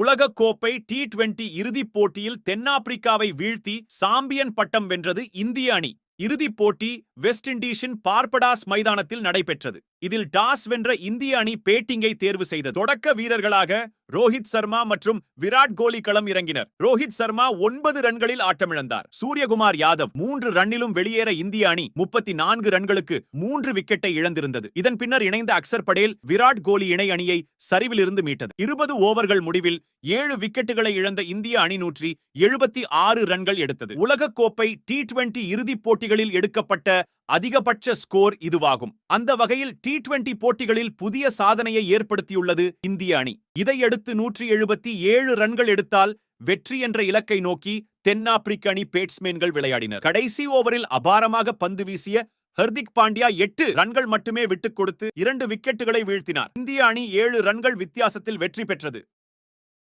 உலக கோப்பை T20 இறுதிப் போட்டியில் தென்னாப்பிரிக்காவை வீழ்த்தி சாம்பியன் பட்டம் வென்றது இந்திய அணி. இறுதிப் போட்டி வெஸ்ட் இண்டீஸின் பார்படாஸ் மைதானத்தில் நடைபெற்றது. இதில் டாஸ் வென்ற இந்திய அணி பேட்டிங்கை தேர்வு செய்தது. தொடக்க வீரர்களாக ரோஹித் சர்மா மற்றும் விராட் கோலி களம் இறங்கினர். ரோஹித் சர்மா 9 ரன்களில் ஆட்டமிழந்தார். சூரியகுமார் யாதவ் 3 ரன்னிலும் வெளியேற இந்திய அணி 34 ரன்களுக்கு 3 விக்கெட்டை இழந்திருந்தது. இதன் பின்னர் இணைந்த அக்சர் படேல் விராட் கோலி இணை அணியை சரிவிலிருந்து மீட்டது. 20 ஓவர்கள் முடிவில் 7 விக்கெட்டுகளை இழந்த இந்திய அணி 176 ரன்கள் எடுத்தது. உலகக்கோப்பை T20 இறுதிப் போட்டிகளில் எடுக்கப்பட்ட அதிகபட்ச ஸ்கோர் இதுவாகும். அந்த வகையில் T20 போட்டிகளில் புதிய சாதனையை ஏற்படுத்தியுள்ளது இந்திய அணி. இதையடுத்து 177 ரன்கள் எடுத்தால் வெற்றி என்ற இலக்கை நோக்கி தென்னாப்பிரிக்க அணி பேட்ஸ்மேன்கள் விளையாடினர். கடைசி ஓவரில் அபாரமாக பந்து வீசிய ஹர்திக் பாண்டியா 8 ரன்கள் மட்டுமே விட்டுக் கொடுத்து 2 விக்கெட்டுகளை வீழ்த்தினார். இந்திய அணி 7 ரன்கள் வித்தியாசத்தில் வெற்றி பெற்றது.